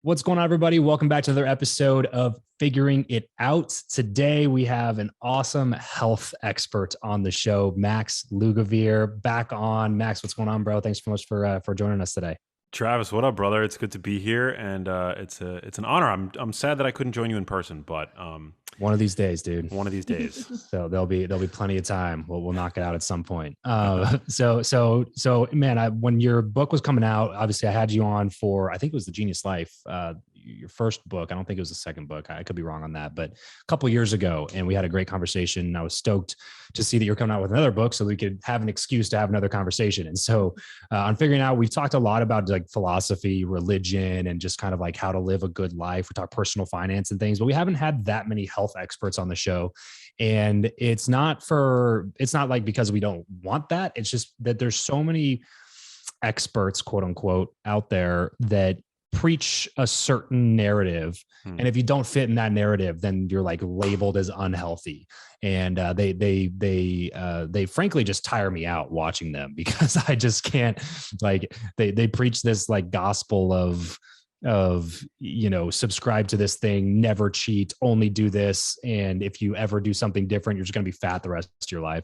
What's going on, everybody? Welcome back to another episode of Figuring It Out. Today, we have an awesome health expert on the show, Max Lugavere, back on. Max, what's going on, bro? Thanks so much for joining us today. Travis, what up, brother? It's good to be here, and it's an honor. I'm sad that I couldn't join you in person, but one of these days, dude. One of these days. So there'll be plenty of time. We'll knock it out at some point. So man, when your book was coming out, obviously I had you on for, I think it was The Genius Life, your first book. I don't think it was the second book. I could be wrong on that, but a couple of years ago, and we had a great conversation. I was stoked to see that you're coming out with another book so we could have an excuse to have another conversation. And so on Figuring Out, we've talked a lot about like philosophy, religion, and just kind of like how to live a good life. We talk personal finance and things, but we haven't had that many health experts on the show. And it's not like because we don't want that. It's just that there's so many experts, quote unquote, out there that preach a certain narrative. And if you don't fit in that narrative, then you're like labeled as unhealthy. And they frankly just tire me out watching them, because I just can't, like, they preach this like gospel of, subscribe to this thing, never cheat, only do this. And if you ever do something different, you're just going to be fat the rest of your life.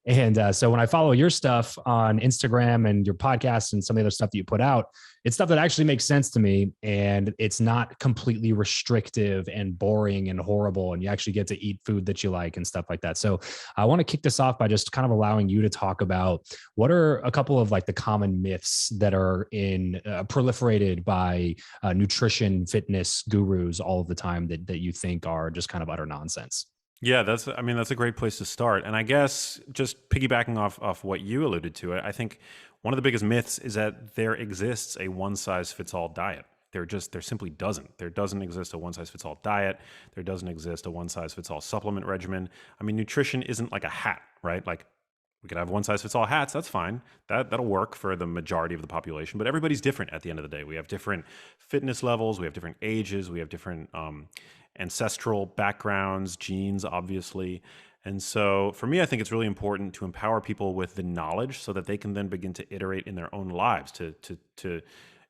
And so when I follow your stuff on Instagram and your podcast and some of the other stuff that you put out, it's stuff that actually makes sense to me. And it's not completely restrictive and boring and horrible. And you actually get to eat food that you like and stuff like that. So I want to kick this off by just kind of allowing you to talk about what are a couple of like the common myths that are proliferated by nutrition, fitness gurus all of the time that you think are just kind of utter nonsense. Yeah, that's a great place to start. And I guess just piggybacking off what you alluded to, I think one of the biggest myths is that there exists a one-size-fits-all diet. There simply doesn't. There doesn't exist a one-size-fits-all diet. There doesn't exist a one-size-fits-all supplement regimen. I mean, nutrition isn't like a hat, right? Like, we could have one-size-fits-all hats. That's fine. That'll work for the majority of the population. But everybody's different at the end of the day. We have different fitness levels. We have different ages. We have different ancestral backgrounds, genes, obviously. And so for me, I think it's really important to empower people with the knowledge so that they can then begin to iterate in their own lives, to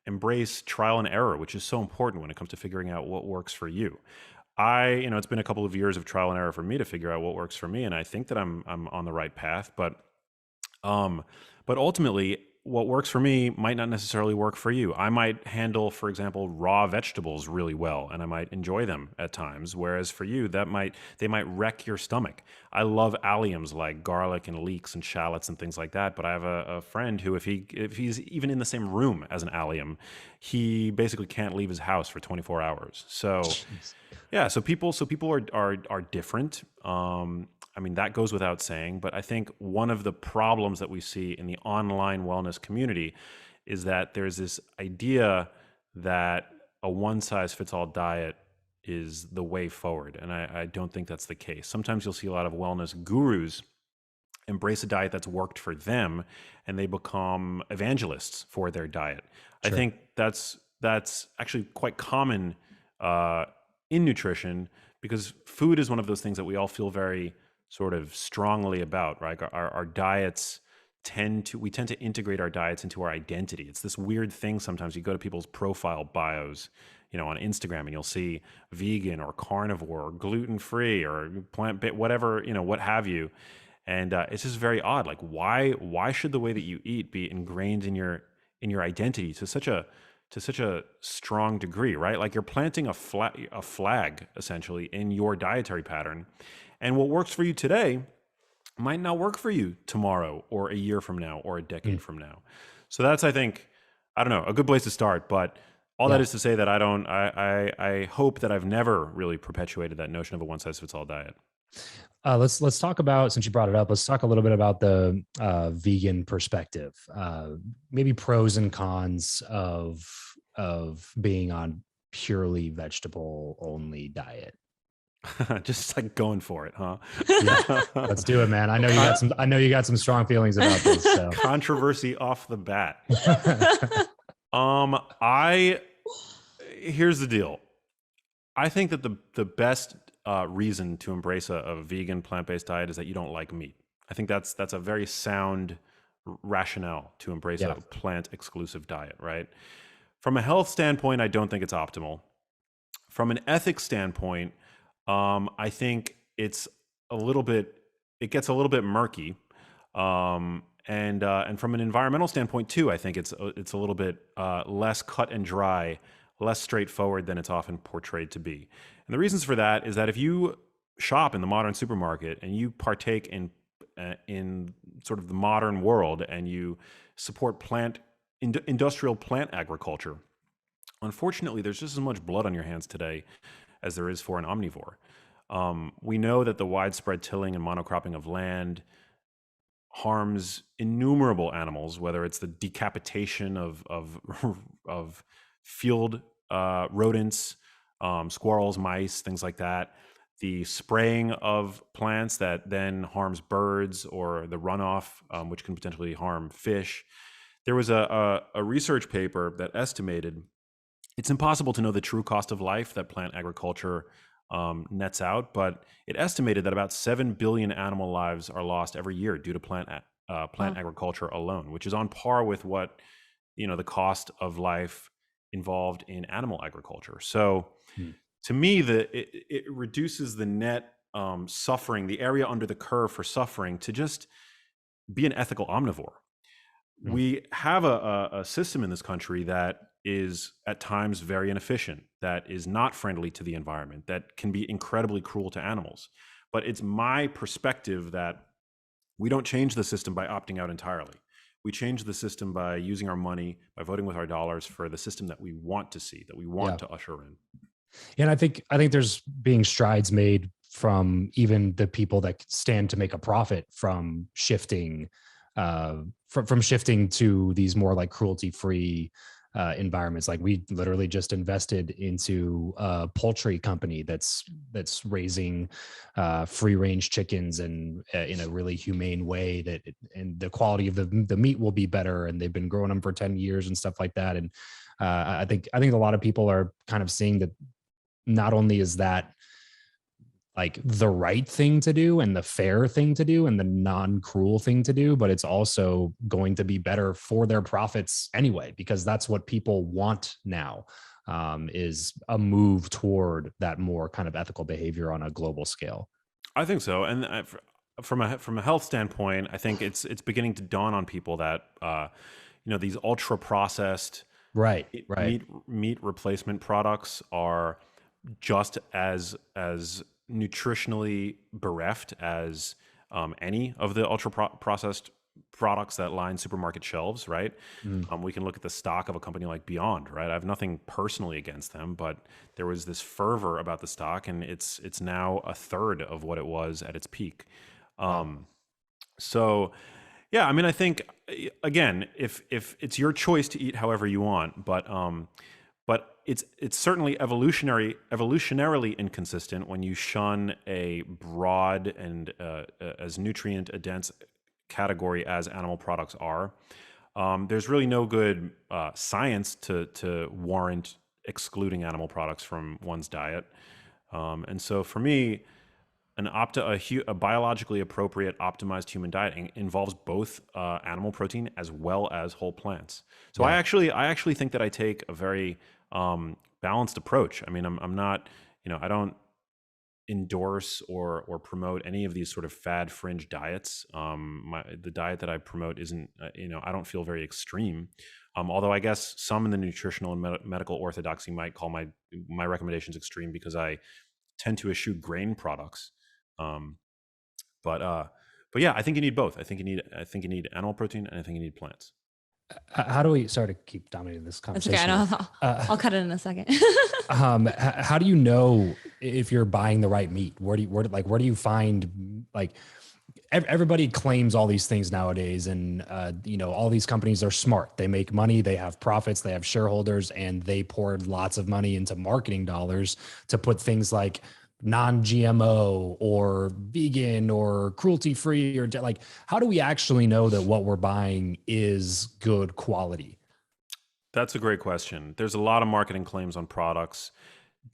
embrace trial and error, which is so important when it comes to figuring out what works for you. It's been a couple of years of trial and error for me to figure out what works for me, and I think that I'm on the right path. But ultimately, what works for me might not necessarily work for you. I might handle, for example, raw vegetables really well, and I might enjoy them at times. Whereas for you, they might wreck your stomach. I love alliums like garlic and leeks and shallots and things like that. But I have a friend who, if he's even in the same room as an allium, he basically can't leave his house for 24 hours. So, yeah. So people are different. That goes without saying, but I think one of the problems that we see in the online wellness community is that there's this idea that a one-size-fits-all diet is the way forward, and I don't think that's the case. Sometimes you'll see a lot of wellness gurus embrace a diet that's worked for them, and they become evangelists for their diet. Sure. I think that's actually quite common in nutrition, because food is one of those things that we all feel very sort of strongly about, right? Our diets tend to integrate our diets into our identity. It's this weird thing. Sometimes you go to people's profile bios, on Instagram, and you'll see vegan or carnivore or gluten-free or plant-based, whatever, what have you. And it's just very odd. Like, why should the way that you eat be ingrained in your identity to such a strong degree, right? Like, you're planting a flag essentially in your dietary pattern. And what works for you today might not work for you tomorrow or a year from now or a decade from now. So that's, I think, I don't know, a good place to start. But all that is to say that I hope that I've never really perpetuated that notion of a one-size-fits-all diet. Let's talk about, since you brought it up, let's talk a little bit about the vegan perspective, maybe pros and cons of being on purely vegetable only diet. Just like going for it, huh? Yeah, let's do it, man. I know you got some strong feelings about this. So. Controversy off the bat. Here's the deal. I think that the best reason to embrace a vegan plant-based diet is that you don't like meat. I think that's a very sound rationale to embrace a plant exclusive diet, right? From a health standpoint, I don't think it's optimal. From an ethics standpoint, I think it gets a little bit murky. And from an environmental standpoint too, I think it's a little bit less cut and dry, less straightforward than it's often portrayed to be. And the reasons for that is that if you shop in the modern supermarket and you partake in sort of the modern world and you support industrial plant agriculture, unfortunately, there's just as much blood on your hands today as there is for an omnivore. We know that the widespread tilling and monocropping of land harms innumerable animals, whether it's the decapitation of field rodents, squirrels, mice, things like that, the spraying of plants that then harms birds, or the runoff, which can potentially harm fish. There was a research paper that estimated it's impossible to know the true cost of life that plant agriculture nets out, but it estimated that about 7 billion animal lives are lost every year due to plant agriculture alone, which is on par with what the cost of life involved in animal agriculture. So, to me, it reduces the net suffering, the area under the curve for suffering, to just be an ethical omnivore. We have a system in this country that is at times very inefficient, that is not friendly to the environment, that can be incredibly cruel to animals. But it's my perspective that we don't change the system by opting out entirely. We change the system by using our money, by voting with our dollars for the system that we want to see, that we want to usher in. And I think there's being strides made from even the people that stand to make a profit from shifting from shifting to these more like cruelty-free environments. Like, we literally just invested into a poultry company that's raising free range chickens, and in a really humane way, and the quality of the meat will be better, and they've been growing them for 10 years and stuff like that. And I think a lot of people are kind of seeing that not only is that like the right thing to do and the fair thing to do and the non-cruel thing to do, but it's also going to be better for their profits anyway, because that's what people want now, is a move toward that more kind of ethical behavior on a global scale. I think so. And from a health standpoint, I think it's beginning to dawn on people that these ultra processed meat replacement products are just as nutritionally bereft as any of the ultra processed products that line supermarket shelves, right? We can look at the stock of a company like Beyond, right? I have nothing personally against them, but there was this fervor about the stock, and it's now a third of what it was at its peak. So yeah, I mean, I think, again, if it's your choice to eat however you want, but it's certainly evolutionarily inconsistent when you shun a broad and as nutrient dense category as animal products are. There's really no good science to warrant excluding animal products from one's diet. And so for me, a biologically appropriate optimized human diet involves both animal protein as well as whole plants. So I actually think that I take a very balanced approach. I mean, I'm not, I don't endorse or promote any of these sort of fad fringe diets. The diet that I promote isn't, I don't feel very extreme. Although I guess some in the nutritional and medical orthodoxy might call my recommendations extreme because I tend to eschew grain products. But yeah, I think you need both. I think you need animal protein, and I think you need plants. How do we, sorry to keep dominating this conversation. That's okay. I'll cut it in a second. How do you know if you're buying the right meat? Where do you find, like, everybody claims all these things nowadays, and all these companies are smart. They make money, they have profits, they have shareholders, and they poured lots of money into marketing dollars to put things like non-GMO or vegan or cruelty-free, or like, how do we actually know that what we're buying is good quality? That's a great question. There's a lot of marketing claims on products.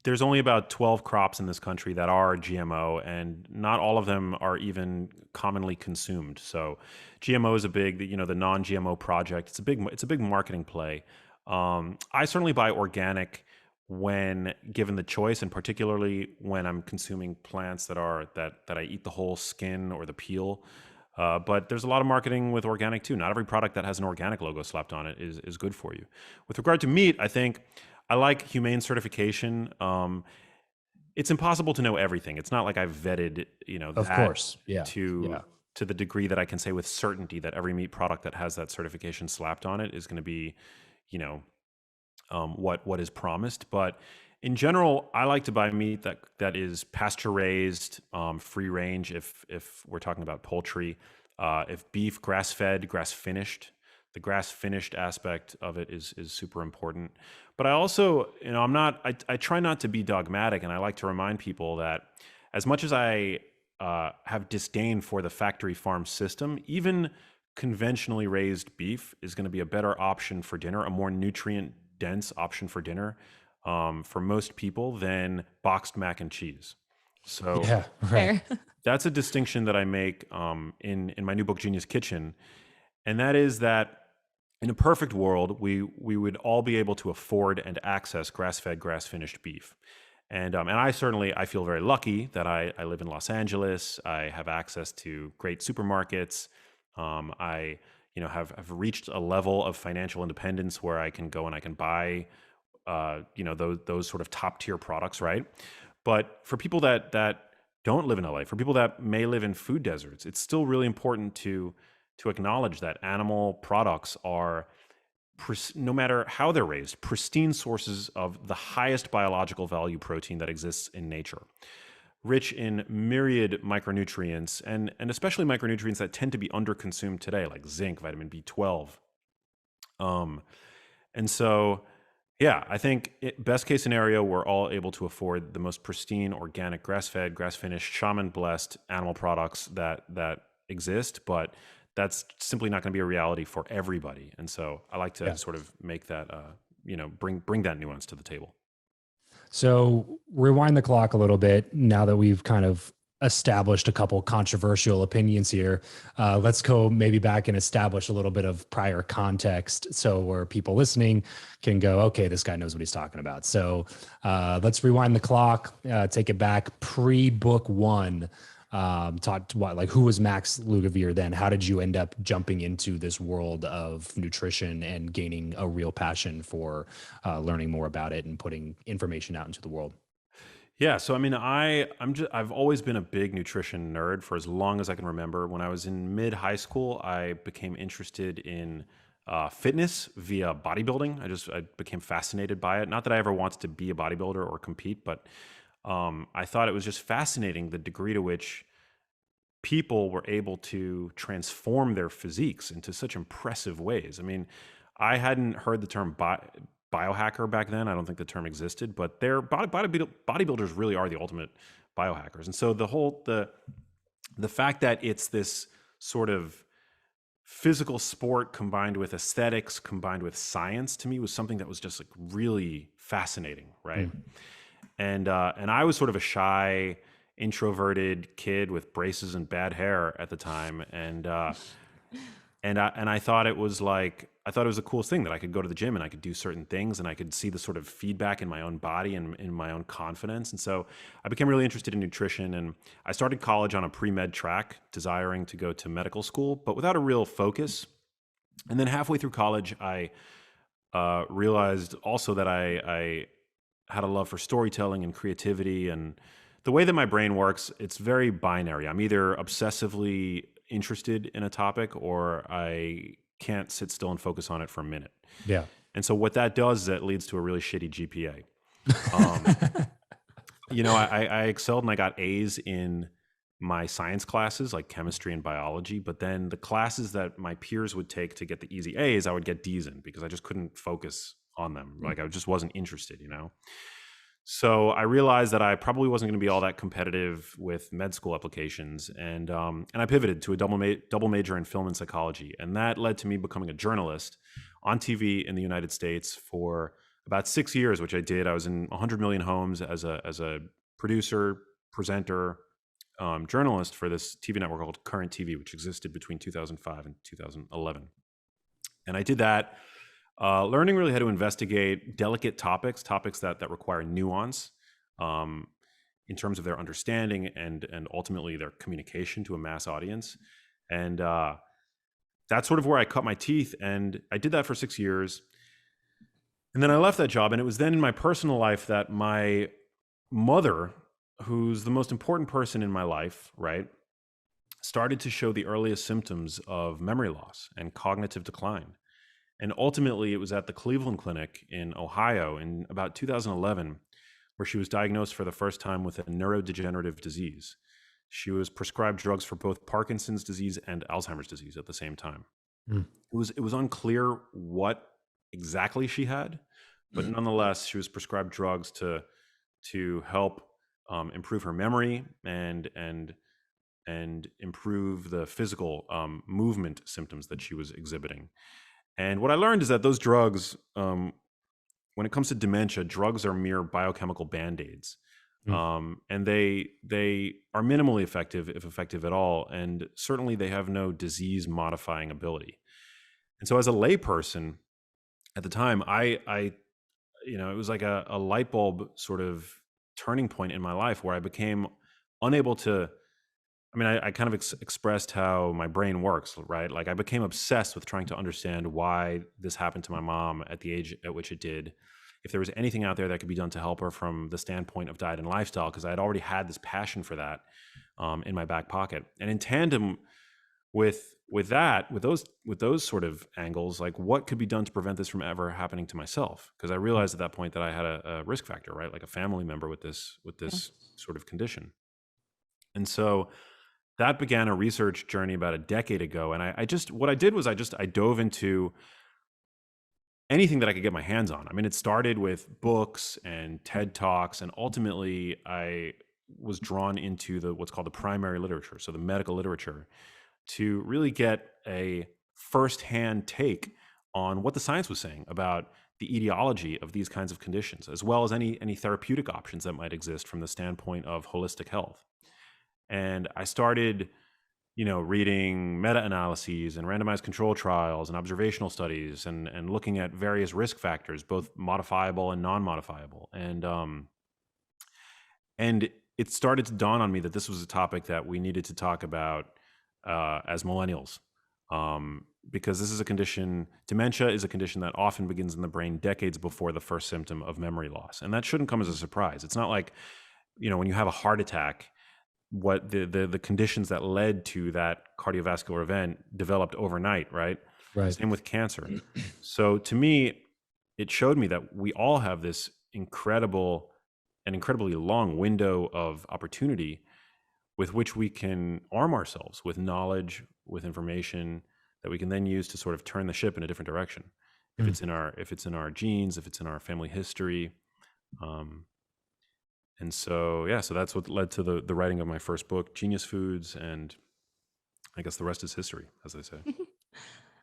There's only about 12 crops in this country that are GMO, and not all of them are even commonly consumed. So GMO is a big, the non-GMO project. It's a big marketing play. I certainly buy organic when given the choice, and particularly when I'm consuming plants that I eat the whole skin or the peel. But there's a lot of marketing with organic too. Not every product that has an organic logo slapped on it is good for you. With regard to meat, I think I like humane certification. It's impossible to know everything. It's not like I've vetted, Of that course. Yeah. to Yeah. to the degree that I can say with certainty that every meat product that has that certification slapped on it is going to be, you know, what is promised. But in general, I like to buy meat that is pasture raised, free range. If we're talking about poultry, if beef, grass fed, grass finished. The grass finished aspect of it is super important. But I also, I'm not. I try not to be dogmatic, and I like to remind people that as much as I have disdain for the factory farm system, even conventionally raised beef is going to be a better option for dinner, a more nutrient dense option for dinner for most people than boxed mac and cheese. So Yeah. Right. Fair. that's a distinction that I make in my new book, Genius Kitchen, and that is that in a perfect world, we would all be able to afford and access grass-fed, grass-finished beef. And I feel very lucky that I live in Los Angeles. I have access to great supermarkets. I have reached a level of financial independence where I can go and I can buy those sort of top tier products, right? But for people that don't live in LA, for people that may live in food deserts, it's still really important to acknowledge that animal products are, no matter how they're raised, pristine sources of the highest biological value protein that exists in nature, rich in myriad micronutrients, and especially micronutrients that tend to be underconsumed today, like zinc, vitamin B12. Um, and so, yeah, I think best case scenario, we're all able to afford the most pristine, organic, grass-fed, grass-finished, shaman-blessed animal products that exist, but that's simply not going to be a reality for everybody. And so I like to Yeah. sort of make that, bring that nuance to the table. So rewind the clock a little bit now that we've kind of established a couple controversial opinions here. Let's go maybe back and establish a little bit of prior context so where people listening can go, okay, this guy knows what he's talking about. So let's rewind the clock, take it back pre-book one. Taught what, like, who was Max Lugavere then? How did you end up jumping into this world of nutrition and gaining a real passion for learning more about it and putting information out into the world? Yeah, so I mean, I've always been a big nutrition nerd for as long as I can remember. When I was in mid high school, I became interested in fitness via bodybuilding. I became fascinated by it. Not that I ever wanted to be a bodybuilder or compete, but I thought it was just fascinating the degree to which people were able to transform their physiques into such impressive ways. I mean, I hadn't heard the term biohacker back then. I don't think the term existed, but bodybuilders really are the ultimate biohackers. And so the fact that it's this sort of physical sport combined with aesthetics combined with science to me was something that was just like really fascinating, right? And I was sort of a shy, introverted kid with braces and bad hair at the time, and I thought it was the coolest thing that I could go to the gym and I could do certain things and I could see the sort of feedback in my own body and in my own confidence. And so I became really interested in nutrition, and I started college on a pre-med track, desiring to go to medical school, but without a real focus. And then halfway through college, I realized also that I had a love for storytelling and creativity, and the way that my brain works, it's very binary. I'm either obsessively interested in a topic or I can't sit still and focus on it for a minute. Yeah. And so what that does is that leads to a really shitty GPA. Um, I excelled and I got A's in my science classes like chemistry and biology, but then the classes that my peers would take to get the easy A's, I would get D's in because I just couldn't focus on them. Like I just wasn't interested. So I realized that I probably wasn't going to be all that competitive with med school applications, and I pivoted to a double major in film and psychology, and that led to me becoming a journalist on TV in the United States for about 6 years, which I did. I was in 100 Million Homes as a producer, presenter, journalist for this TV network called Current TV, which existed between 2005 and 2011, and I did that Learning really how to investigate delicate topics that require nuance um, in terms of their understanding and ultimately their communication to a mass audience. And that's sort of where I cut my teeth. And I did that for 6 years. And then I left that job. And it was then in my personal life that my mother, who's the most important person in my life, right, started to show the earliest symptoms of memory loss and cognitive decline. And ultimately, it was at the Cleveland Clinic in Ohio in about 2011 where she was diagnosed for the first time with a neurodegenerative disease. She was prescribed drugs for both Parkinson's disease and Alzheimer's disease at the same time. Mm. It was unclear what exactly she had, but nonetheless, she was prescribed drugs to help improve her memory and improve the physical movement symptoms that she was exhibiting. And what I learned is that those drugs, when it comes to dementia, drugs are mere biochemical band-aids. And they are minimally effective, if effective at all. And certainly they have no disease modifying ability. And so as a layperson at the time, I it was like a light bulb sort of turning point in my life where I became unable to, I kind of expressed how my brain works, right? Like I became obsessed with trying to understand why this happened to my mom at the age at which it did. If there was anything out there that could be done to help her from the standpoint of diet and lifestyle, because I had already had this passion for that in my back pocket. And in tandem with those sort of angles, like what could be done to prevent this from ever happening to myself? Because I realized at that point that I had a risk factor, right? Like a family member with this sort of condition. And so that began a research journey about a decade ago. And what I did was I dove into anything that I could get my hands on. It started with books and TED Talks, and ultimately I was drawn into what's called the primary literature, so the medical literature, to really get a firsthand take on what the science was saying about the etiology of these kinds of conditions, as well as any therapeutic options that might exist from the standpoint of holistic health. And I started, reading meta-analyses and randomized control trials and observational studies and looking at various risk factors, both modifiable and non-modifiable. And it started to dawn on me that this was a topic that we needed to talk about as millennials, because this is a condition, dementia is a condition that often begins in the brain decades before the first symptom of memory loss. And that shouldn't come as a surprise. It's not like, when you have a heart attack, what the conditions that led to that cardiovascular event developed overnight, right? Right. Same with cancer. So to me, it showed me that we all have this incredibly long window of opportunity with which we can arm ourselves with knowledge, with information that we can then use to sort of turn the ship in a different direction. If it's in our genes, if it's in our family history. And so that's what led to the writing of my first book, Genius Foods, and I guess the rest is history, as they say.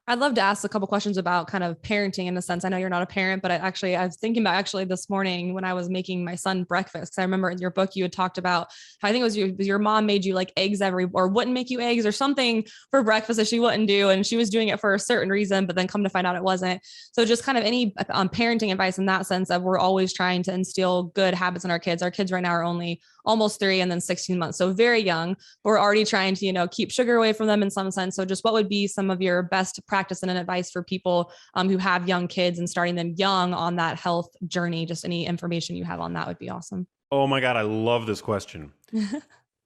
I'd love to ask a couple questions about kind of parenting in a sense. I know you're not a parent, but I was thinking about actually this morning when I was making my son breakfast. Cause I remember in your book, you had talked about how I think it was your mom made you like eggs or wouldn't make you eggs or something for breakfast that she wouldn't do. And she was doing it for a certain reason, but then come to find out it wasn't. So just kind of any parenting advice in that sense that we're always trying to instill good habits in our kids. Our kids right now are only almost 3 and then 16 months. So very young, but we're already trying to, keep sugar away from them in some sense. So just what would be some of your best practice and advice for people who have young kids and starting them young on that health journey? Just any information you have on that would be awesome. Oh my God, I love this question.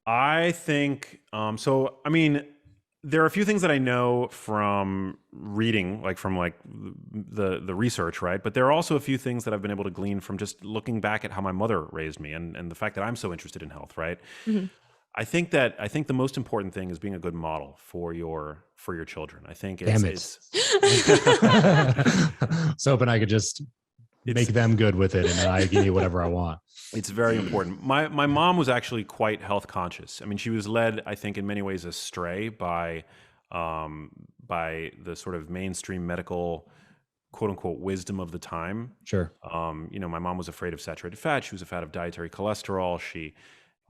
I think, there are a few things that I know from reading, from the research, right? But there are also a few things that I've been able to glean from just looking back at how my mother raised me and the fact that I'm so interested in health, right? Mm-hmm. I think the most important thing is being a good model for your children. I think it's so hoping I could just make them good with it and I give you whatever I want. It's very important. My mom was actually quite health conscious. She was led, I think, in many ways astray by the sort of mainstream medical quote unquote wisdom of the time. Sure. My mom was afraid of saturated fat. She was afraid of dietary cholesterol.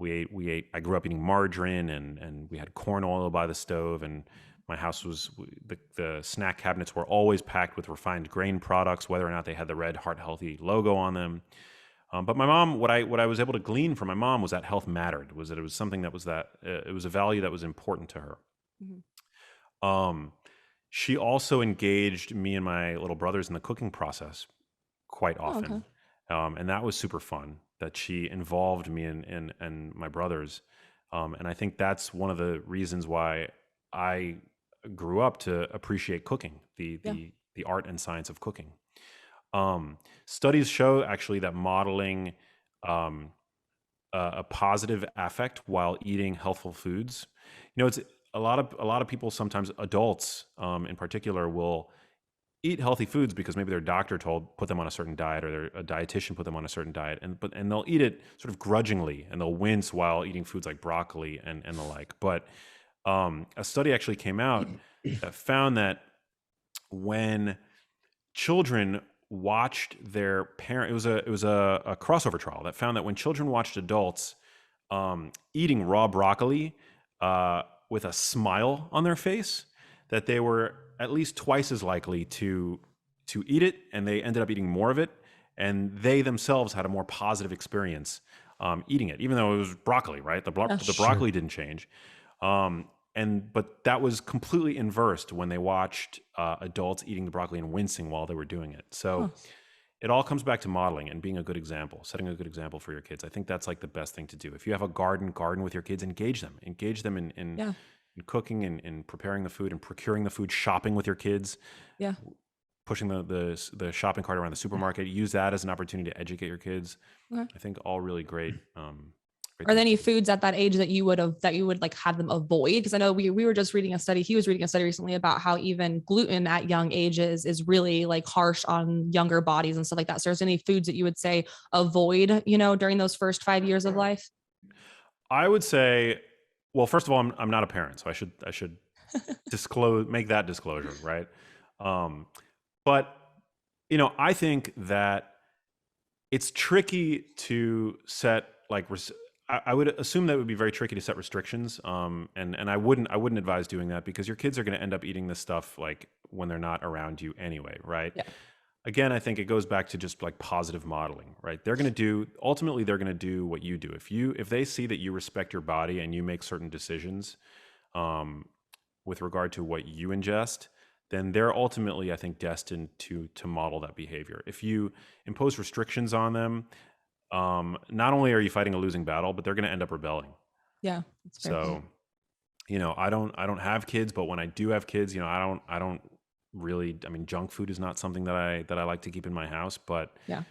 I grew up eating margarine and we had corn oil by the stove, and My house was the snack cabinets were always packed with refined grain products, whether or not they had the red Heart Healthy logo on them. But my mom, what I was able to glean from my mom was that health mattered. Was that it was something that was it was a value that was important to her. Mm-hmm. She also engaged me and my little brothers in the cooking process quite Oh, often, okay. and that was super fun. That she involved me and my brothers, and I think that's one of the reasons why I grew up to appreciate cooking, Yeah. the art and science of cooking. Studies show actually that modeling um, a positive affect while eating healthful foods. It's a lot of people, sometimes adults in particular, will eat healthy foods because maybe their doctor put them on a certain diet, or a dietitian put them on a certain diet, and they'll eat it sort of grudgingly, and they'll wince while eating foods like broccoli and the like. But a study actually came out that found that when children watched their parent, it was a crossover trial that found that when children watched adults eating raw broccoli with a smile on their face, that they were at least twice as likely to eat it, and they ended up eating more of it, and they themselves had a more positive experience eating it, even though it was broccoli, right? The broccoli didn't change. But that was completely inversed when they watched adults eating the broccoli and wincing while they were doing it. So it all comes back to modeling and being a good example, setting a good example for your kids. I think that's like the best thing to do. If you have a garden with your kids, engage them in cooking and in preparing the food and procuring the food, shopping with your kids. Yeah. Pushing the shopping cart around the supermarket. Use that as an opportunity to educate your kids. Okay. I think all really great. Are there any foods at that age that you would like have them avoid? Because I know we were just reading a study. He was reading a study recently about how even gluten at young ages is really like harsh on younger bodies and stuff like that. So there's any foods that you would say avoid, during those first 5 years of life? I would say, well, first of all, I'm not a parent, so I should make that disclosure, right? But I think that it's tricky to set I would assume that it would be very tricky to set restrictions. And I wouldn't advise doing that, because your kids are going to end up eating this stuff like when they're not around you anyway, right? Yeah. Again, I think it goes back to just like positive modeling, right? Ultimately they're going to do what you do. If they see that you respect your body and you make certain decisions with regard to what you ingest, then they're ultimately, I think, destined to model that behavior. If you impose restrictions on them, not only are you fighting a losing battle, but they're going to end up rebelling. Yeah. So, I don't have kids, but when I do have kids, I don't really, I mean, junk food is not something that I like to keep in my house, but, yeah.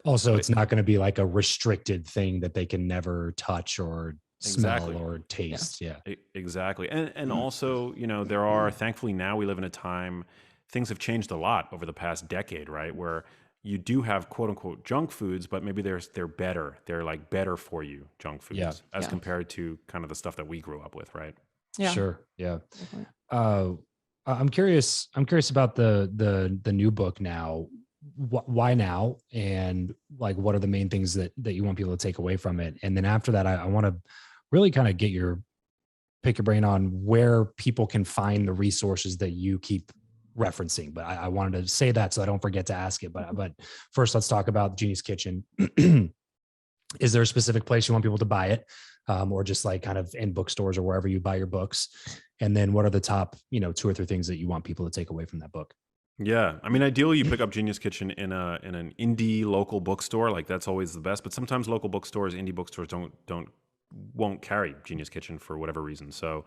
Also, it's not going to be like a restricted thing that they can never touch or smell exactly. or taste. Yeah. Exactly. And also, thankfully now we live in a time, things have changed a lot over the past decade, right? Where you do have quote unquote junk foods, but maybe they're better. They're like better for you junk foods as compared to kind of the stuff that we grew up with, right? Yeah. Sure. Yeah. I'm curious about the new book now. Why now? And like, what are the main things that you want people to take away from it? And then after that, I want to really kind of pick your brain on where people can find the resources that you keep referencing. But I wanted to say that so I don't forget to ask it. But first, let's talk about Genius Kitchen. Is there a specific place you want people to buy it? Or just like kind of in bookstores or wherever you buy your books? And then what are the top, 2 or 3 things that you want people to take away from that book? Yeah. I mean, ideally you pick up Genius Kitchen in an indie local bookstore. Like that's always the best, but sometimes local bookstores, indie bookstores won't carry Genius Kitchen for whatever reason. So,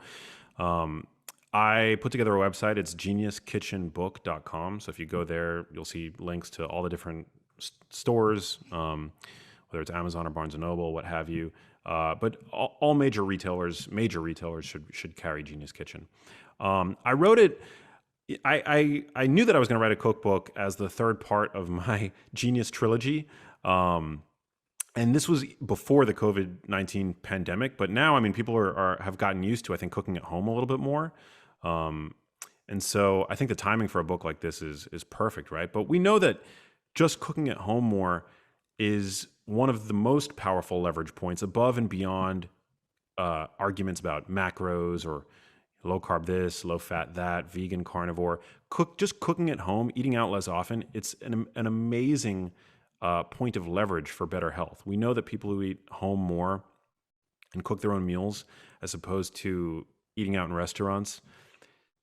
I put together a website. It's geniuskitchenbook.com. So if you go there, you'll see links to all the different stores, whether it's Amazon or Barnes & Noble, what have you. But all major retailers should carry Genius Kitchen. I wrote it. I knew that I was going to write a cookbook as the third part of my Genius trilogy. And this was before the COVID-19 pandemic, but now, I mean, people have gotten used to, I think, cooking at home a little bit more. And so I think the timing for a book like this is perfect, right? But we know that just cooking at home more is one of the most powerful leverage points above and beyond arguments about macros or low carb this, low fat that, vegan, carnivore. Just cooking at home, eating out less often. It's an amazing point of leverage for better health. We know that people who eat home more and cook their own meals as opposed to eating out in restaurants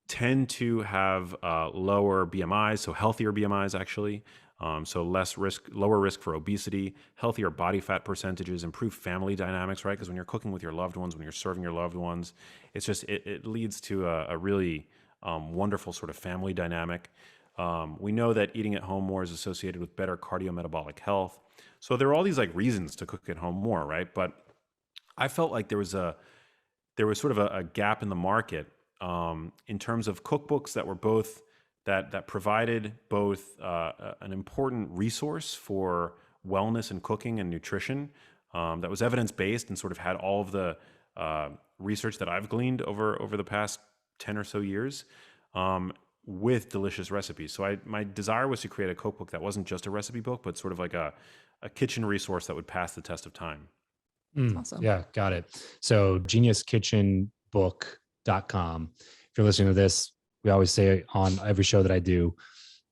tend to have lower BMIs, so healthier BMIs actually. So lower risk for obesity, healthier body fat percentages, improved family dynamics, right? Because when you're cooking with your loved ones, when you're serving your loved ones, it's just, it leads to a really wonderful sort of family dynamic. We know that eating at home more is associated with better cardiometabolic health. So there are all these like reasons to cook at home more, right? But I felt like there was sort of a gap in the market in terms of cookbooks that were both that provided both an important resource for wellness and cooking and nutrition that was evidence-based and sort of had all of the research that I've gleaned over the past 10 or so years with delicious recipes. So my desire was to create a cookbook that wasn't just a recipe book, but sort of like a kitchen resource that would pass the test of time. Awesome. Yeah, got it. So geniuskitchenbook.com. If you're listening to this, we always say on every show that I do,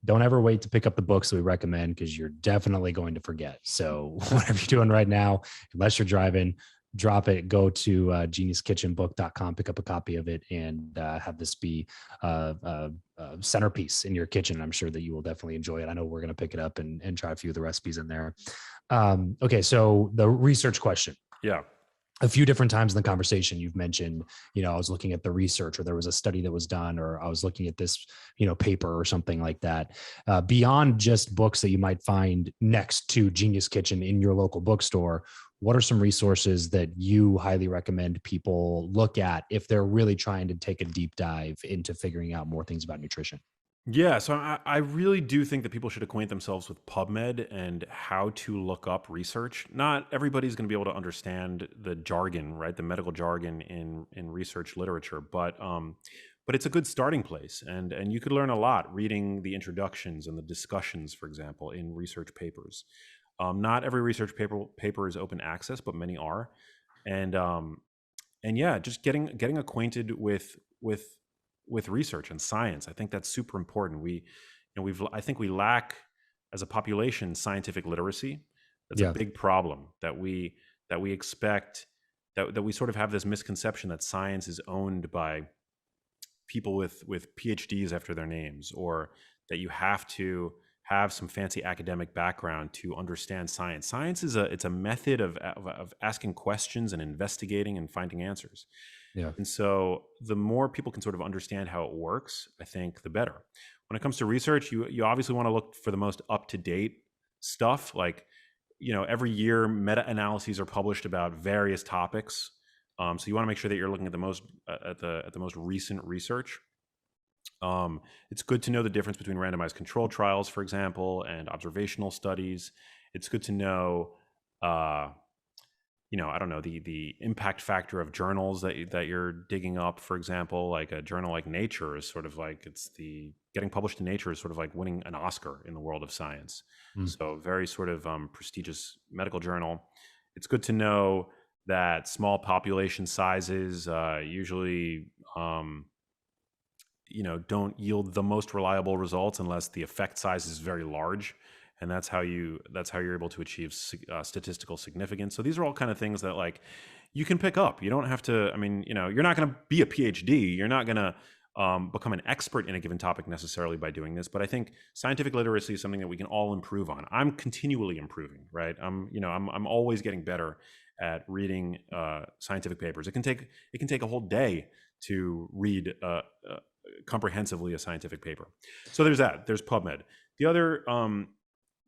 don't ever wait to pick up the books that we recommend because you're definitely going to forget. So whatever you're doing right now, unless you're driving, drop it, go to geniuskitchenbook.com, pick up a copy of it, and have this be a centerpiece in your kitchen. I'm sure that you will definitely enjoy it. I know we're going to pick it up and try a few of the recipes in there. Okay, so the research question. Yeah. A few different times in the conversation, you've mentioned, I was looking at the research, or there was a study that was done, or I was looking at this, paper or something like that. Beyond just books that you might find next to Genius Kitchen in your local bookstore, what are some resources that you highly recommend people look at if they're really trying to take a deep dive into figuring out more things about nutrition? Yeah, so I really do think that people should acquaint themselves with PubMed and how to look up research. Not everybody's going to be able to understand the jargon, right? The medical jargon in research literature, but it's a good starting place, and you could learn a lot reading the introductions and the discussions, for example, in research papers. Not every research paper is open access, but many are, and yeah, just getting acquainted with research and science. I think that's super important. I think we lack as a population scientific literacy. That's a big problem that we expect, that we sort of have this misconception that science is owned by people with PhDs after their names, or that you have to have some fancy academic background to understand science. Science is it's a method of asking questions and investigating and finding answers. Yeah. And so the more people can sort of understand how it works, I think the better. When it comes to research, you obviously want to look for the most up-to-date stuff. Like, every year meta-analyses are published about various topics. So you want to make sure that you're looking at the most recent research. It's good to know the difference between randomized control trials, for example, and observational studies. It's good to know I don't know, the impact factor of journals that you're digging up. For example, like a journal like Nature is sort of like, getting published in Nature is sort of like winning an Oscar in the world of science. So very sort of prestigious medical journal. It's good to know that small population sizes usually don't yield the most reliable results unless the effect size is very large. And that's how you're able to achieve statistical significance. So these are all kind of things that like you can pick up. You don't have to. I mean, you're not going to be a PhD. You're not going to become an expert in a given topic necessarily by doing this. But I think scientific literacy is something that we can all improve on. I'm continually improving, right? I'm always getting better at reading scientific papers. It can take a whole day to read comprehensively a scientific paper. So there's that. There's PubMed. The other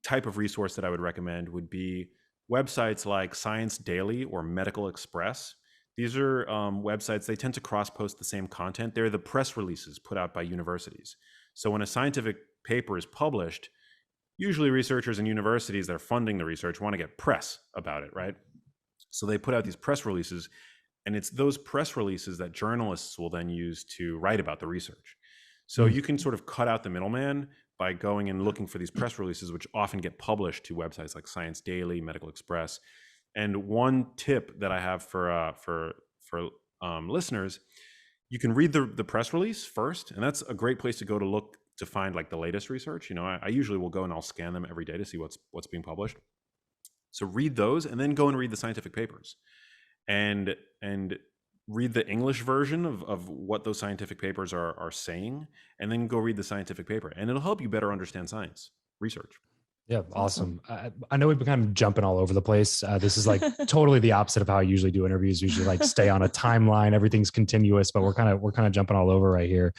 type of resource that I would recommend would be websites like Science Daily or Medical Express. These are websites, they tend to cross-post the same content. They're the press releases put out by universities. So when a scientific paper is published, usually researchers and universities that are funding the research want to get press about it, right? So they put out these press releases, and it's those press releases that journalists will then use to write about the research. So you can sort of cut out the middleman by going and looking for these press releases, which often get published to websites like Science Daily, Medical Express. And one tip that I have for listeners, you can read the press release first, and that's a great place to go to look to find like the latest research. I usually will go and I'll scan them every day to see what's being published. So read those, and then go and read the scientific papers, and read the English version of what those scientific papers are saying, and then go read the scientific paper, and it'll help you better understand science research. Yeah, awesome. I know we've been kind of jumping all over the place. This is like totally the opposite of how I usually do interviews. Usually like stay on a timeline, everything's continuous, but we're kind of jumping all over right here.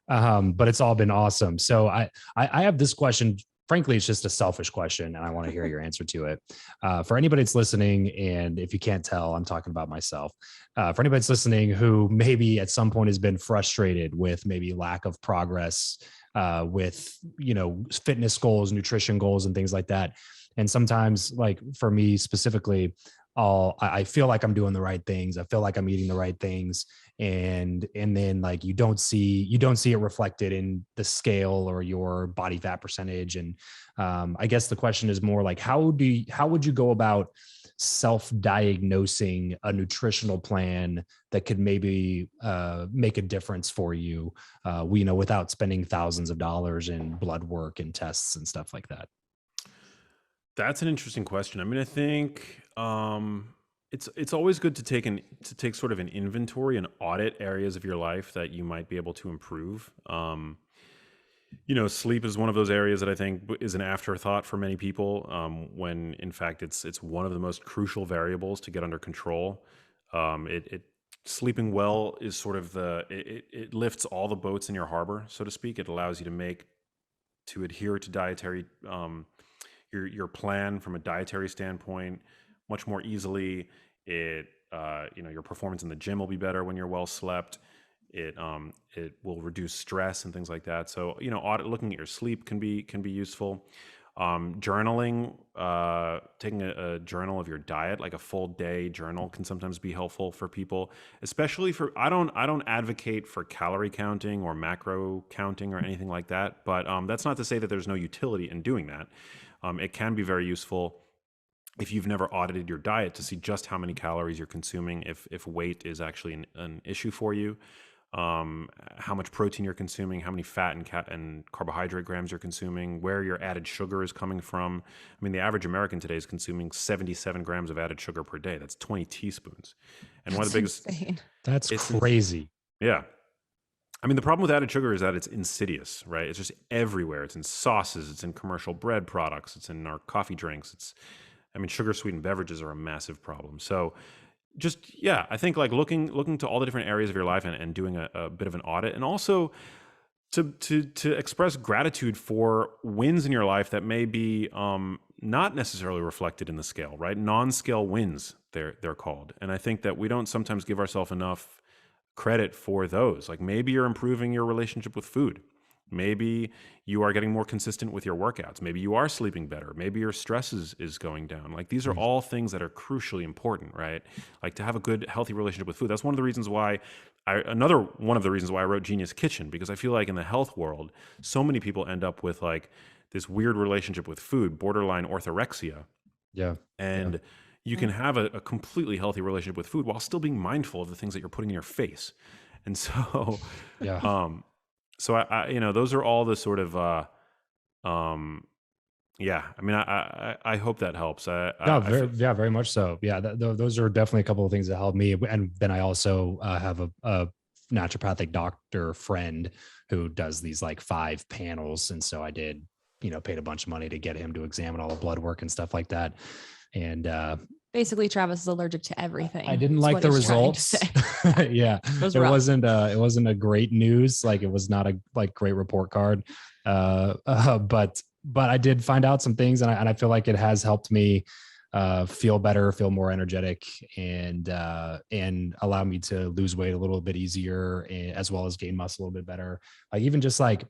But it's all been awesome. So I have this question. Frankly, it's just a selfish question, and I want to hear your answer to it. For anybody that's listening, and if you can't tell, I'm talking about myself. For anybody that's listening who maybe at some point has been frustrated with maybe lack of progress with, fitness goals, nutrition goals, and things like that. And sometimes, like for me specifically, I feel like I'm doing the right things. I feel like I'm eating the right things. And then like, you don't see it reflected in the scale or your body fat percentage. And I guess the question is more like, how would you go about self-diagnosing a nutritional plan that could maybe make a difference for you, without spending thousands of dollars in blood work and tests and stuff like that? That's an interesting question. I mean, I think it's always good to take sort of an inventory and audit areas of your life that you might be able to improve. Sleep is one of those areas that I think is an afterthought for many people, when in fact it's one of the most crucial variables to get under control. Sleeping well is sort of it lifts all the boats in your harbor, so to speak. It allows you to adhere to dietary your plan from a dietary standpoint much more easily. Your performance in the gym will be better when you're well slept. It will reduce stress and things like that. So, looking at your sleep can be useful. Journaling, taking a journal of your diet, like a full day journal, can sometimes be helpful for people, especially I don't advocate for calorie counting or macro counting or anything like that. But that's not to say that there's no utility in doing that. It can be very useful if you've never audited your diet to see just how many calories you're consuming, if weight is actually an issue for you, how much protein you're consuming, how many fat and carbohydrate grams you're consuming, where your added sugar is coming from. I mean, the average American today is consuming 77 grams of added sugar per day. That's 20 teaspoons. And one of the biggest... Insane. That's crazy. Yeah. I mean, the problem with added sugar is that it's insidious, right? It's just everywhere. It's in sauces. It's in commercial bread products. It's in our coffee drinks. Sugar-sweetened beverages are a massive problem. So I think like looking to all the different areas of your life and doing a bit of an audit, and also to express gratitude for wins in your life that may be not necessarily reflected in the scale, right? Non-scale wins, they're called. And I think that we don't sometimes give ourselves enough credit for those. Like maybe you're improving your relationship with food. Maybe you are getting more consistent with your workouts. Maybe you are sleeping better. Maybe your stress is going down. Like these are all things that are crucially important, right? Like to have a good, healthy relationship with food. That's one of the reasons why I wrote Genius Kitchen, because I feel like in the health world, so many people end up with like this weird relationship with food, borderline orthorexia. Yeah. And you can have a completely healthy relationship with food while still being mindful of the things that you're putting in your face. And so, so I those are all the sort of, I hope that helps. Very much so. Yeah. Those are definitely a couple of things that helped me. And then I also have a naturopathic doctor friend who does these like 5 panels. And so I did, paid a bunch of money to get him to examine all the blood work and stuff like that. And basically Travis is allergic to everything. I didn't like the results. Yeah. It wasn't a great news. Like it was not a great report card. But I did find out some things, and I feel like it has helped me feel better, feel more energetic, and allow me to lose weight a little bit easier, as well as gain muscle a little bit better. Like even just like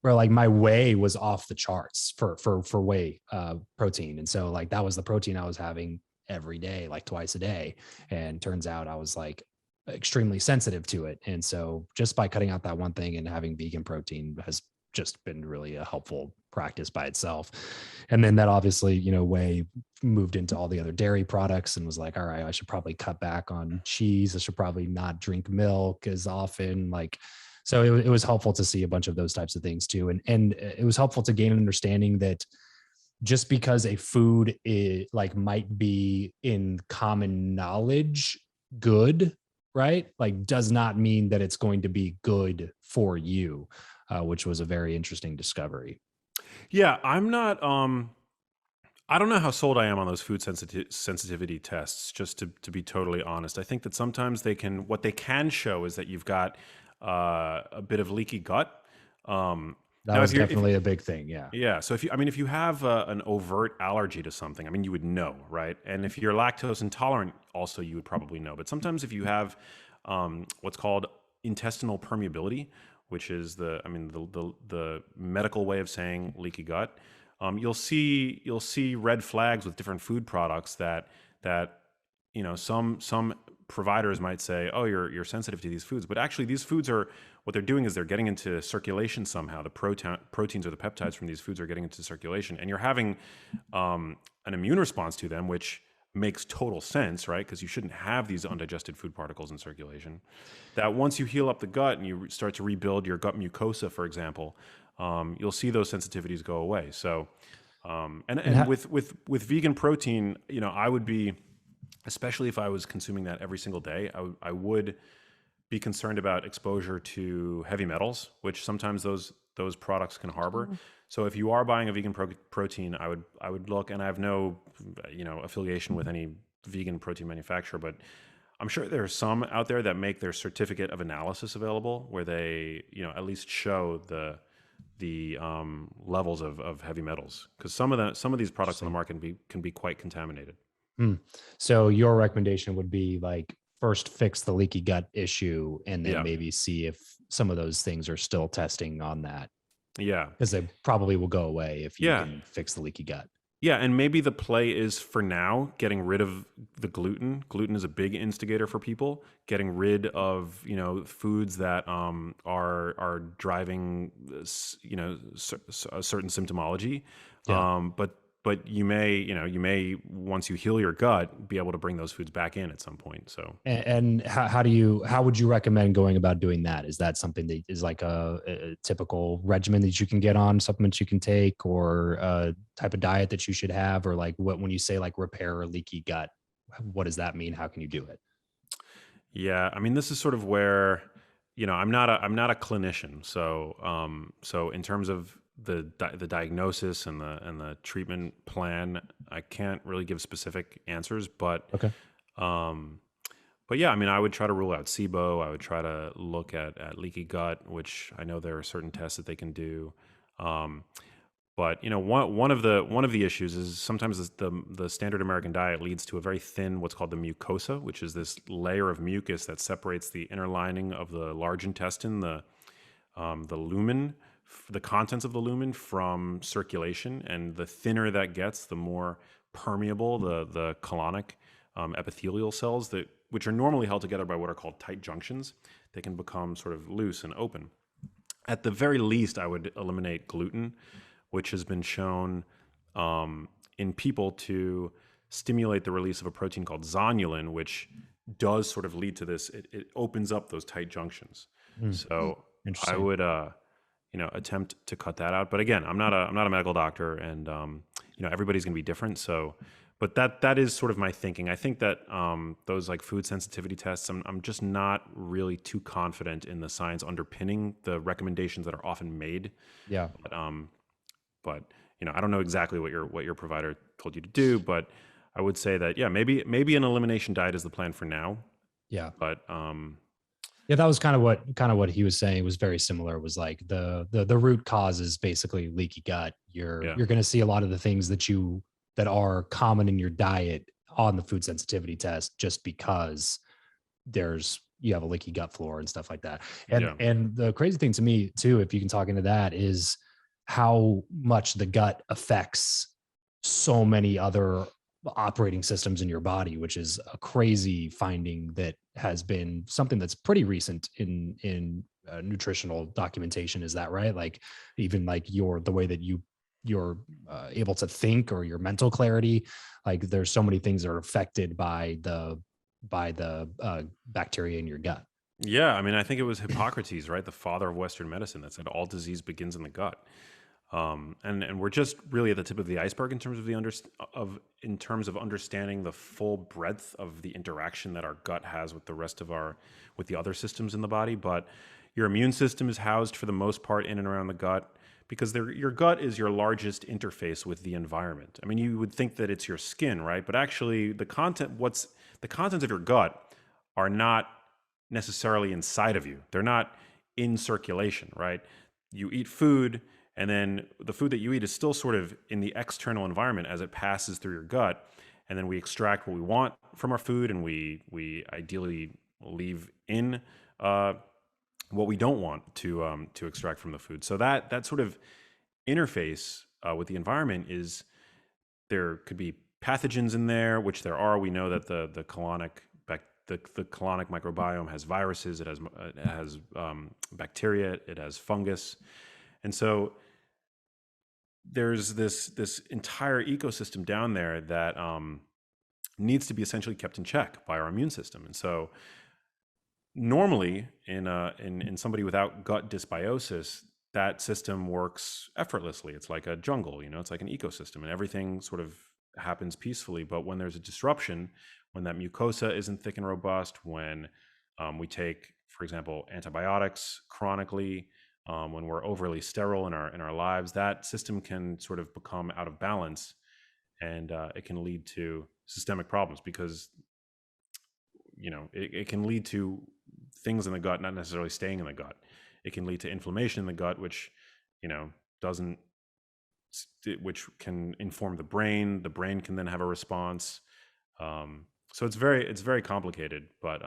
where like my whey was off the charts for whey protein. And so like that was the protein I was having every day, like twice a day. And turns out I was like extremely sensitive to it. And so just by cutting out that one thing and having vegan protein has just been really a helpful practice by itself. And then that obviously, whey moved into all the other dairy products and was like, all right, I should probably cut back on cheese. I should probably not drink milk as often. Like, so it was helpful to see a bunch of those types of things too. And it was helpful to gain an understanding that just because a food is like might be in common knowledge good, right? Like does not mean that it's going to be good for you, which was a very interesting discovery. Yeah, I'm not. I don't know how sold I am on those food sensitivity tests. Just to be totally honest, I think that sometimes what they can show is that you've got a bit of leaky gut. That Now, was definitely a big thing. Yeah. yeah. So if you have an overt allergy to something, I mean, you would know, right? And if you're lactose intolerant, also you would probably know. But sometimes if you have what's called intestinal permeability, which is the medical way of saying leaky gut, you'll see red flags with different food products that some providers might say, oh, you're sensitive to these foods, but actually these foods are, what they're doing is they're getting into circulation somehow. The proteins or the peptides from these foods are getting into circulation, and you're having an immune response to them, which makes total sense, right? Because you shouldn't have these undigested food particles in circulation. That once you heal up the gut and you start to rebuild your gut mucosa, for example, you'll see those sensitivities go away. So, with vegan protein, I would be, especially if I was consuming that every single day, I would be concerned about exposure to heavy metals, which sometimes those products can harbor. So if you are buying a vegan protein, I would look, and I have no affiliation with any vegan protein manufacturer, but I'm sure there are some out there that make their certificate of analysis available, where they at least show the levels of heavy metals, because some of these products on the market can be quite contaminated. So your recommendation would be like first fix the leaky gut issue, and then maybe see if some of those things are still testing on that. Yeah, because they probably will go away if you can fix the leaky gut. Yeah, and maybe the play is for now getting rid of the gluten. Gluten is a big instigator for people. Getting rid of foods that are driving a certain symptomology. Yeah. But you may once you heal your gut be able to bring those foods back in at some point. So and how would you recommend going about doing that? Is that something that is like a typical regimen that you can get on, supplements you can take, or a type of diet that you should have, or like when you say like repair a leaky gut, what does that mean? How can you do it? Yeah, I mean, this is sort of where I'm not a clinician, so in terms of the diagnosis and the treatment plan, I can't really give specific answers, but okay. But yeah, I mean, I would try to rule out SIBO. I would try to look at leaky gut, which I know there are certain tests that they can do. But one of the issues is sometimes the standard American diet leads to a very thin, what's called the mucosa, which is this layer of mucus that separates the inner lining of the large intestine, the lumen, the contents of the lumen, from circulation. And the thinner that gets, the more permeable the colonic epithelial cells, which are normally held together by what are called tight junctions, they can become sort of loose and open. At the very least, I would eliminate gluten, which has been shown in people to stimulate the release of a protein called zonulin, which does sort of lead to this. It opens up those tight junctions. So I would attempt to cut that out. But again, I'm not a medical doctor, and everybody's going to be different. So, but that is sort of my thinking. I think that those like food sensitivity tests, I'm just not really too confident in the science underpinning the recommendations that are often made. Yeah. But I don't know exactly what your provider told you to do, but I would say that maybe an elimination diet is the plan for now. Yeah. But yeah, that was kind of what he was saying. It was very similar. It was like the root cause is basically leaky gut. You're going to see a lot of the things that are common in your diet on the food sensitivity test, just because you have a leaky gut flora and stuff like that. And the crazy thing to me too, if you can talk into that, is how much the gut affects so many other operating systems in your body, which is a crazy finding that has been something that's pretty recent in nutritional documentation. Is that right? Like even like the way that you you're able to think, or your mental clarity. Like there's so many things that are affected by the bacteria in your gut. Yeah, I mean, I think it was Hippocrates, right, the father of Western medicine, that said all disease begins in the gut. And we're just really at the tip of the iceberg in terms of in terms of understanding the full breadth of the interaction that our gut has with the rest of with the other systems in the body. But your immune system is housed for the most part in and around the gut, because your gut is your largest interface with the environment. I mean, you would think that it's your skin, right? But actually, the contents of your gut are not necessarily inside of you. They're not in circulation, right? You eat food, and then the food that you eat is still sort of in the external environment as it passes through your gut. And then we extract what we want from our food, and we ideally leave in what we don't want to extract from the food. So that sort of interface with the environment is, there could be pathogens in there, which there are. We know that the colonic microbiome has viruses, it has bacteria, it has fungus, and so there's this entire ecosystem down there that needs to be essentially kept in check by our immune system. And so normally in somebody without gut dysbiosis, that system works effortlessly. It's like a jungle, it's like an ecosystem, and everything sort of happens peacefully. But when there's a disruption, when that mucosa isn't thick and robust, when we take, for example, antibiotics chronically, when we're overly sterile in our lives, that system can sort of become out of balance, and it can lead to systemic problems, because it can lead to things in the gut not necessarily staying in the gut. It can lead to inflammation in the gut, which which can inform the brain. The brain can then have a response. So it's very complicated, but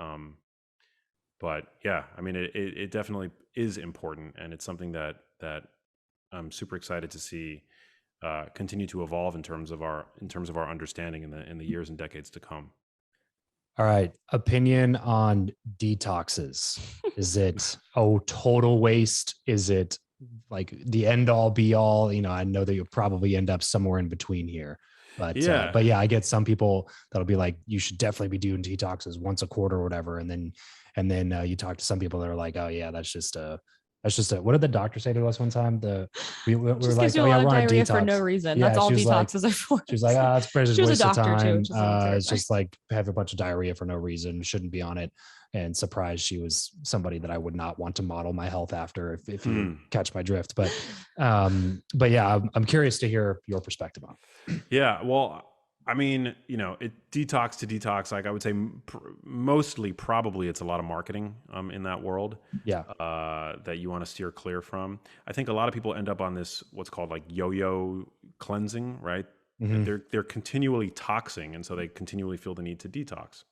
yeah, I mean, it definitely is important, and it's something that I'm super excited to see continue to evolve in terms of our understanding in the years and decades to come. All right. Opinion on detoxes. Is it total waste? Is it like the end all be all? I know that you'll probably end up somewhere in between here. But yeah, I get some people that'll be like, you should definitely be doing detoxes once a quarter or whatever. And then you talk to some people that are like, oh yeah, that's just a, what did the doctor say to us one time? We were just like, gives you oh a yeah, lot of we're on a diarrhea detox for no reason. Yeah, That's all she was like- detoxes are for. She's like, it's pretty She was waste a of doctor time. too, which is It's just like have a bunch of diarrhea for no reason. Shouldn't be on it. And surprised she was somebody that I would not want to model my health after, if you catch my drift. But yeah, I'm curious to hear your perspective on it. Yeah, well, I mean, detox to detox, like I would say mostly probably it's a lot of marketing in that world. Yeah. That you want to steer clear from. I think a lot of people end up on this, what's called like yo-yo cleansing, right? Mm-hmm. They're continually toxing, and so they continually feel the need to detox.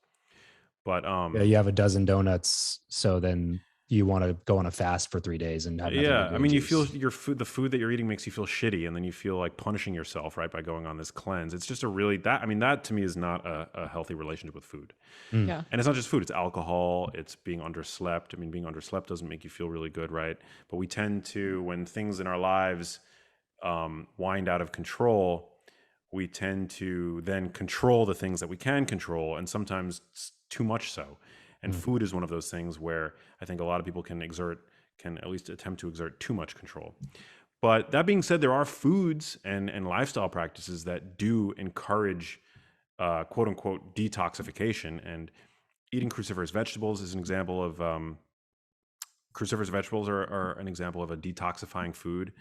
But yeah, you have a dozen donuts, so then you want to go on a fast for 3 days and have nothing but I mean, juice. you feel the food that you're eating makes you feel shitty, and then you feel like punishing yourself, right, by going on this cleanse. It's just that to me is not a healthy relationship with food. Yeah. And it's not just food, it's alcohol, it's being underslept. I mean, being underslept doesn't make you feel really good, right? But we tend to, when things in our lives wind out of control, we tend to then control the things that we can control, and sometimes too much so. And food is one of those things where I think a lot of people can at least attempt to exert too much control. But that being said, there are foods and lifestyle practices that do encourage quote unquote detoxification. And eating cruciferous vegetables is an example of cruciferous vegetables are an example of a detoxifying food,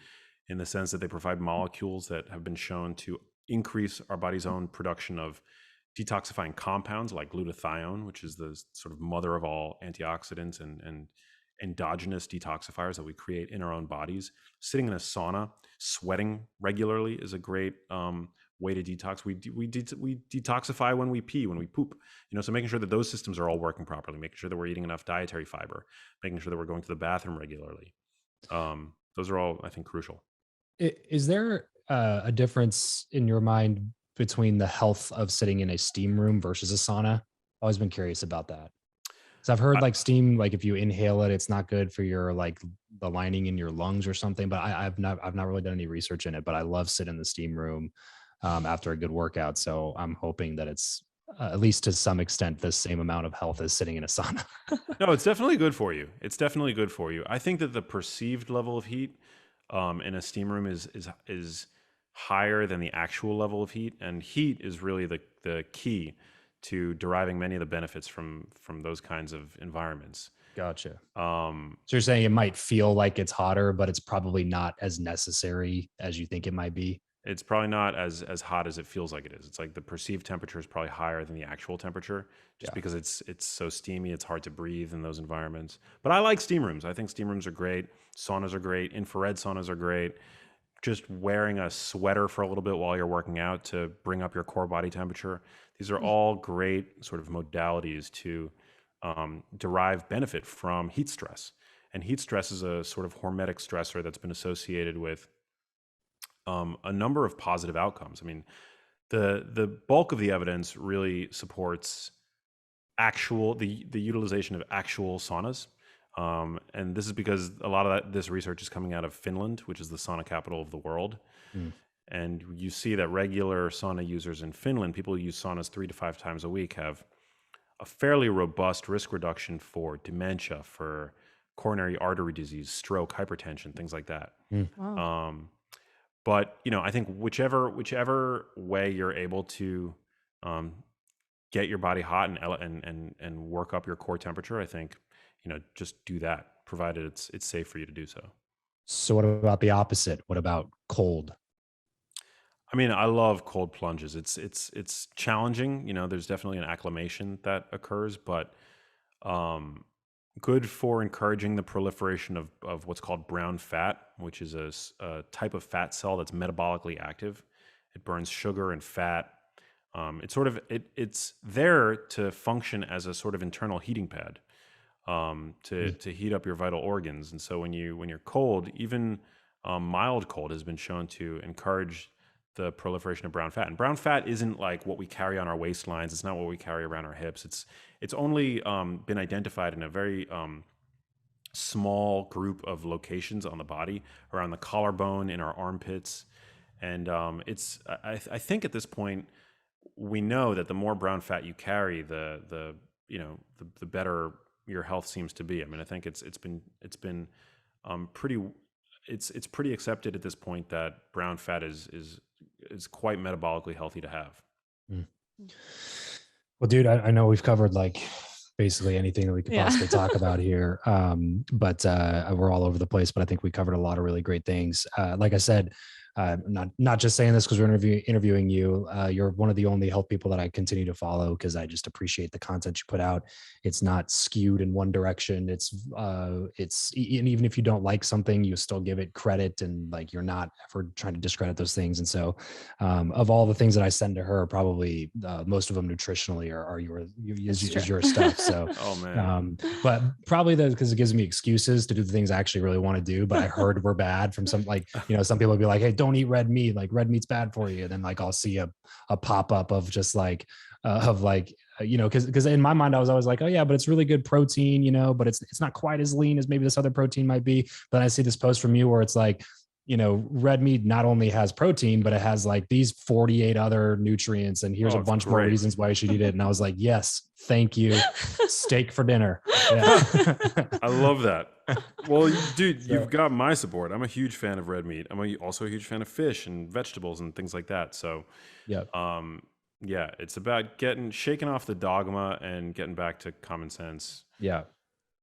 in the sense that they provide molecules that have been shown to increase our body's own production of detoxifying compounds like glutathione, which is the sort of mother of all antioxidants and endogenous detoxifiers that we create in our own bodies. Sitting in a sauna, sweating regularly is a great way to detox. We detoxify when we pee, when we poop. So making sure that those systems are all working properly, making sure that we're eating enough dietary fiber, making sure that we're going to the bathroom regularly. Those are all, I think, crucial. Is there a difference in your mind between the health of sitting in a steam room versus a sauna? I've always been curious about that. Because I've heard like steam, like if you inhale it, it's not good for your like the lining in your lungs or something. But I've not really done any research in it. But I love sitting in the steam room after a good workout. So I'm hoping that it's at least to some extent the same amount of health as sitting in a sauna. No, it's definitely good for you. It's definitely good for you. I think that the perceived level of heat in a steam room is higher than the actual level of heat, and heat is really the key to deriving many of the benefits from those kinds of environments. Gotcha. So you're saying it might feel like it's hotter, but it's probably not as necessary as you think it might be. It's probably not as hot as it feels like it is. It's like the perceived temperature is probably higher than the actual temperature, just because it's so steamy. It's hard to breathe in those environments. But I like steam rooms. I think steam rooms are great. Saunas are great. Infrared saunas are great. Just wearing a sweater for a little bit while you're working out to bring up your core body temperature. These are all great sort of modalities to derive benefit from heat stress. And heat stress is a sort of hormetic stressor that's been associated with a number of positive outcomes. I mean, the bulk of the evidence really supports the utilization of actual saunas. And this is because a lot of this research is coming out of Finland, which is the sauna capital of the world. Mm. And you see that regular sauna users in Finland, people who use saunas 3 to 5 times a week, have a fairly robust risk reduction for dementia, for coronary artery disease, stroke, hypertension, things like that. Mm. Wow. But I think whichever way you're able to get your body hot and work up your core temperature, I think just do that, provided it's safe for you to do so. So what about the opposite? What about cold? I mean, I love cold plunges. It's challenging. There's definitely an acclimation that occurs, but good for encouraging the proliferation of what's called brown fat, which is a type of fat cell that's metabolically active. It burns sugar and fat. It's there to function as a sort of internal heating pad to heat up your vital organs. And so when you're cold, even mild cold has been shown to encourage the proliferation of brown fat. And brown fat isn't like what we carry on our waistlines. It's not what we carry around our hips. It's only been identified in a very small group of locations on the body, around the collarbone, in our armpits. And I think at this point, we know that the more brown fat you carry, the better your health seems to be. I mean, I think it's been pretty accepted at this point that brown fat is quite metabolically healthy to have. Mm. Well, dude, I know we've covered like basically anything that we could possibly talk about here. But we're all over the place, but I think we covered a lot of really great things. Like I said, not just saying this because we're interviewing you. You're one of the only health people that I continue to follow because I just appreciate the content you put out. It's not skewed in one direction. It's and even if you don't like something, you still give it credit, and like you're not ever trying to discredit those things. And so, of all the things that I send to her, probably most of them nutritionally are your stuff. So, oh man, but probably because it gives me excuses to do the things I actually really want to do. But I heard we're bad from some some people would be like, hey, don't eat red meat, like red meat's bad for you. And then like I'll see a pop-up of just like because in my mind I was always like, oh yeah, but it's really good protein, but it's not quite as lean as maybe this other protein might be. But I see this post from you where it's like, red meat not only has protein, but it has like these 48 other nutrients, and here's a bunch more reasons why you should eat it. And I was like, yes, thank you. Steak for dinner. Yeah. I love that. Well, dude, you've got my support. I'm a huge fan of red meat. I'm also a huge fan of fish and vegetables and things like that. So, yeah, it's about shaking off the dogma and getting back to common sense. Yeah,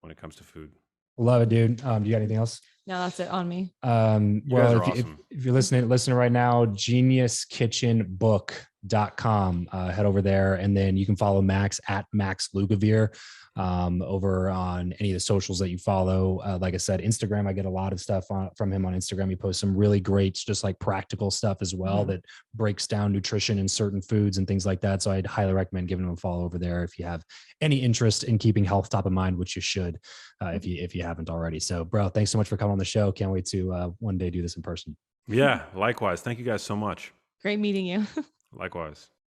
when it comes to food. Love it, dude. Do you got anything else? No, that's it on me. Well, if you're listening right now, geniuskitchenbook.com, head over there, and then you can follow Max at Max Lugavere over on any of the socials that you follow. Like I said, Instagram, I get a lot of stuff from him on Instagram. He posts some really great, just like practical stuff as well that breaks down nutrition in certain foods and things like that. So I'd highly recommend giving him a follow over there if you have any interest in keeping health top of mind, which you should, if you haven't already. So, bro, thanks so much for coming on the show. Can't wait to one day do this in person. Yeah, likewise. Thank you guys so much. Great meeting you. Likewise.